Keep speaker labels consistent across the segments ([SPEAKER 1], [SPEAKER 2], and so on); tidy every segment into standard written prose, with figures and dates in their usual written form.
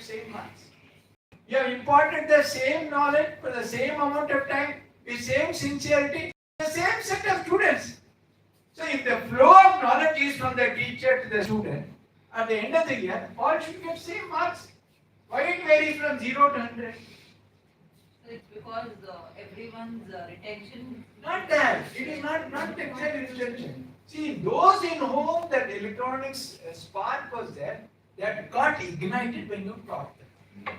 [SPEAKER 1] same marks. You have imparted the same knowledge for the same amount of time, with same sincerity, the same set of students. So if the flow of knowledge is from the teacher to the student, at the end of the year, all should get same marks. Why it varies from 0 to 100?
[SPEAKER 2] It's because everyone's retention.
[SPEAKER 1] Not that. It is not exactly retention. See, those in whom that electronics spark was there, that got ignited when you taught them.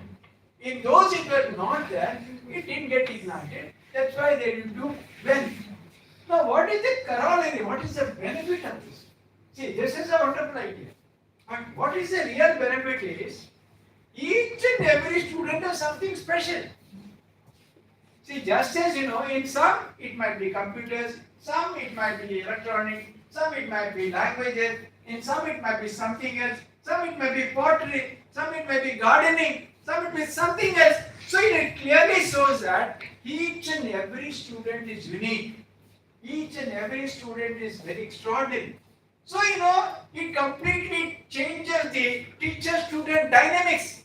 [SPEAKER 1] In those it was not there, it didn't get ignited. That's why they didn't do well. Now, what is the corollary? What is the benefit of this? See, this is a wonderful idea. But what is the real benefit is, each and every student has something special. See, just as in some it might be computers, some it might be electronic, some it might be languages, in some it might be something else, some it might be pottery, some it might be gardening, some it may be something else. So it clearly shows that each and every student is unique. Each and every student is very extraordinary. So it completely changes the teacher-student dynamics.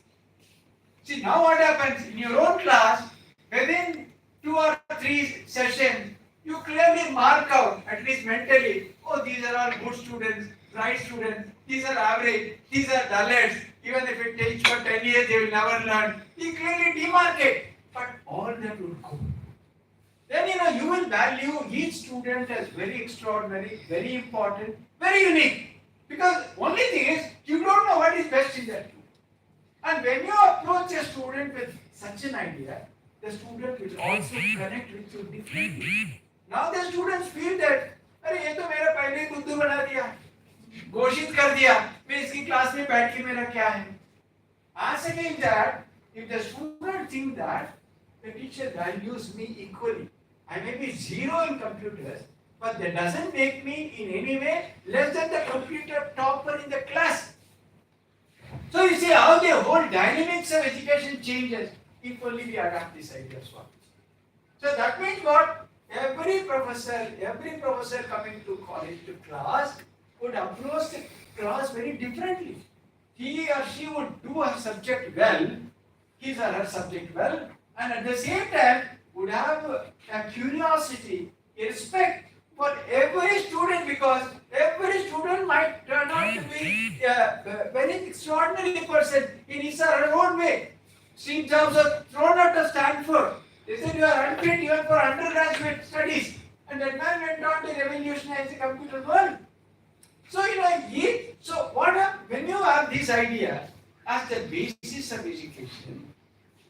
[SPEAKER 1] See, now what happens in your own class, within 2 or 3 sessions, you clearly mark out, at least mentally, oh, these are all good students, bright students, these are average, these are dullards, even if it takes for 10 years, they will never learn. You clearly demarcate, but all that will go. Then you will value each student as very extraordinary, very important, very unique. Because only thing is, you don't know what is best in that student. And when you approach a student with such an idea, the student will also connect with you differently. Now the students feel that, अरे ये तो मेरा पहले ही बुद्धू बना दिया, घोषित कर दिया, मैं इसकी क्लास में बैठ के मेरा क्या है? As against that, if the student think that the teacher values me equally, I may be 0 in computers, but that doesn't make me in any way less than the computer topper in the class. So you see how the whole dynamics of education changes if only we adopt this idea as well. So that means what? Every professor coming to college, to class, would approach the class very differently. He or she would do her subject well, his or her subject well, and at the same time would have a curiosity, a respect for every student, because every student might turn out to be a very extraordinary person in his or her own way. Steve Jobs was thrown out of Stanford. They said you are unfit even for undergraduate studies. And that man went on to revolutionize the computer world. So, when you have this idea as the basis of education,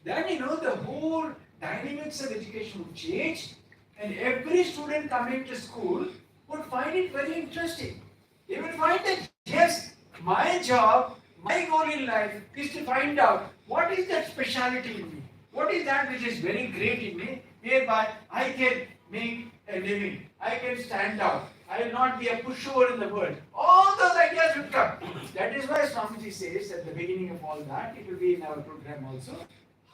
[SPEAKER 1] then the whole dynamics of education would change, and every student coming to school would find it very interesting. They would find that, yes, my job, my goal in life is to find out what is that speciality in me. What is that which is very great in me, whereby I can make a living, I can stand out, I will not be a pushover in the world. All those ideas will come. That is why Swamiji says at the beginning of all that, it will be in our program also,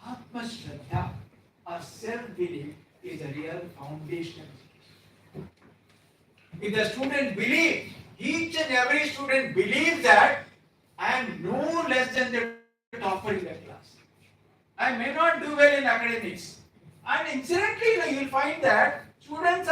[SPEAKER 1] Atma Shraddha, or self-belief, is a real foundation of education. If the student believes, each and every student believes that I am no less than the topper in the class. I may not do well in academics. And incidentally, you will find that students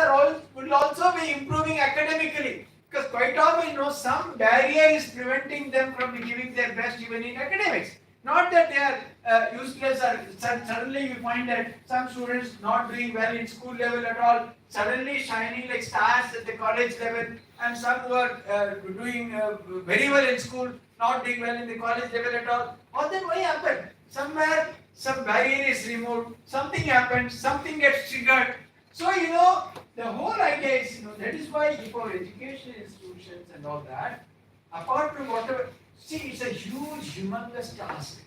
[SPEAKER 1] will also be improving academically. Because quite often, some barrier is preventing them from giving their best even in academics. Not that they are useless, or suddenly you find that some students not doing well in school level at all, suddenly shining like stars at the college level, and some who are doing very well in school, not doing well in the college level at all. All that why happen? Somewhere some barrier is removed, something happens, something gets triggered. So the whole idea is that is why for education institutions and all that, apart from whatever, see, it's a huge, humongous task.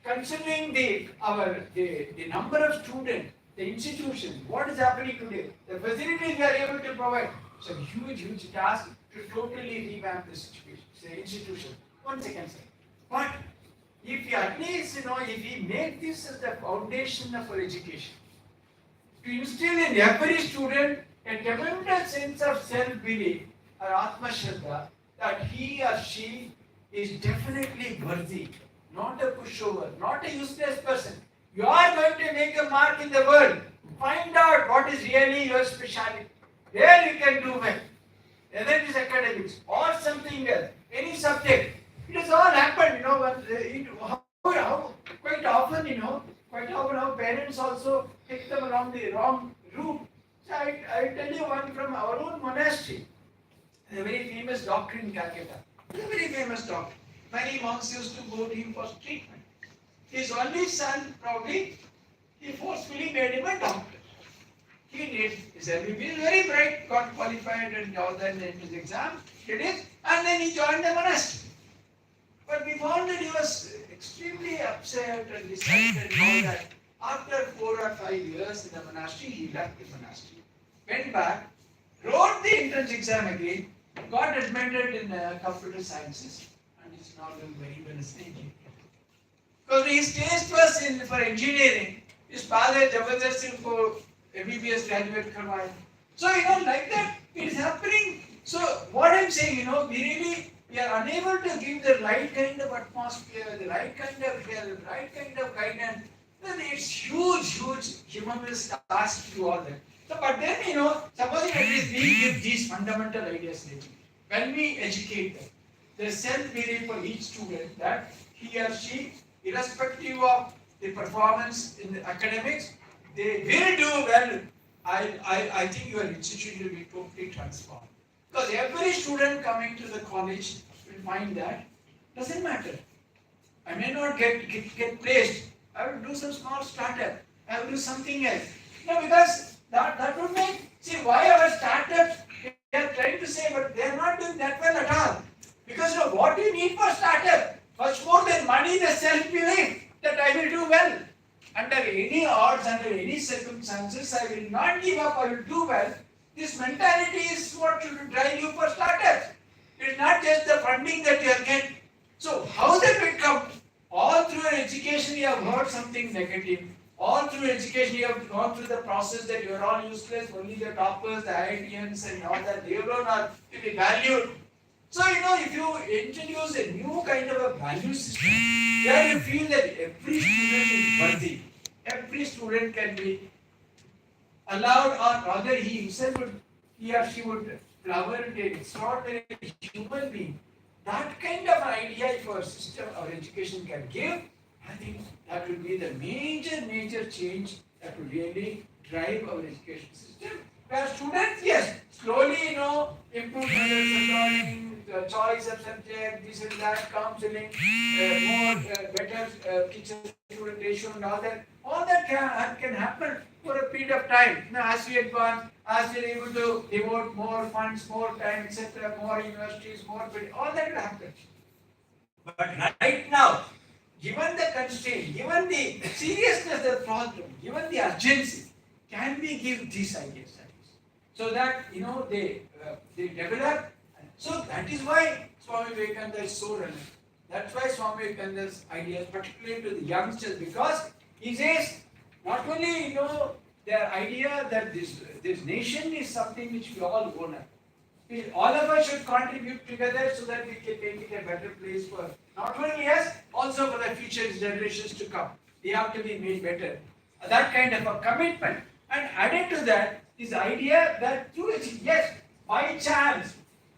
[SPEAKER 1] Considering the number of students, the institutions, what is happening today, the facilities we are able to provide, it's a huge task to totally revamp the situation, the institution. 1 second, sir. But if we at least, if we make this as the foundation of our education, to instill in every student a tremendous sense of self-belief or Atma Shraddha, that he or she is definitely worthy not a pushover, not a useless person. You are going to make a mark in the world. Find out what is really your specialty. There you can do well. Whether it is academics or something else, any subject. It has all happened, quite often, how parents also take them along the wrong route. So I tell you one from our own monastery, a very famous doctor in Calcutta. He's a very famous doctor. Many monks used to go to him for treatment. His only son, probably, he forcefully made him a doctor. He did his MBBS, very bright, got qualified and all that in his exam, did it, and then he joined the monastery. But we found that he was extremely upset and disappointed and all that. After 4 or 5 years in the monastery, he left the monastery, went back, wrote the entrance exam again, got admitted in computer sciences, and is now doing very well as an engineer. Because his taste was for engineering, his father जबरदस्ती उनको MBBS graduate करवाया. So like that it is happening. So what I'm saying, we are unable to give the right kind of atmosphere, the right kind of help, right kind of guidance. Then it's huge humongous task to do all that. So, but then supposing at least we give these fundamental ideas, when we educate them, the self-belief for each student that he or she, irrespective of the performance in the academics, they will do well. I think your institution will be totally transformed. Because every student coming to the college will find that doesn't matter. I may not get placed. I will do some small startup. I will do something else. Because that would make, see why our startups, they are trying to say, but they are not doing that well at all. Because what you need for startup, much more than money, the self-belief that I will do well. Under any odds, under any circumstances, I will not give up, I will do well. This mentality is what should drive you for startups. It is not just the funding that you are getting. So how that will come? All through your education you have heard something negative. All through education you have gone through the process that you are all useless, only the toppers, the IITians and all that, they alone are to be valued. So if you introduce a new kind of a value system, where you feel that every student is worthy, every student can be allowed, or rather he or she would flower into an extraordinary human being. That kind of idea if our system, our education can give, I think that will be the major change that will really drive our education system. Where students, yes, slowly, improve methods of learning, the choice of subject, this and that, counseling, better teacher-student ratio and all that can happen for a period of time. Now, as we advance, as we are able to devote more funds, more time, etc., more universities, all that will happen. But right now, given the constraint, given the seriousness of the problem, given the urgency, can we give these ideas? So that they develop. So that is why Swami Vivekananda is so relevant. That's why Swami Vivekananda's ideas, particularly to the youngsters, because he says not only their idea that this nation is something which we all own up. All of us should contribute together so that we can make it a better place for not only us, also for the future generations to come. We have to be made better. That kind of a commitment. And added to that, this idea that through it, yes, by chance,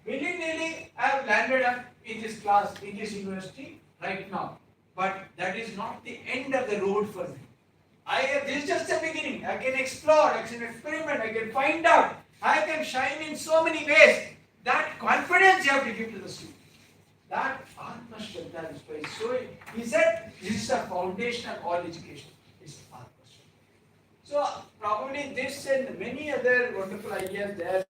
[SPEAKER 1] willy-nilly I have landed up in this class, in this university right now. But that is not the end of the road for me. This is just the beginning. I can explore, I can experiment, I can find out, I can shine in so many ways. That confidence you have to give to the student. That Atma Shraddha is why. So he said this is the foundation of all education. It's Atma Shraddha. So probably this and many other wonderful ideas there.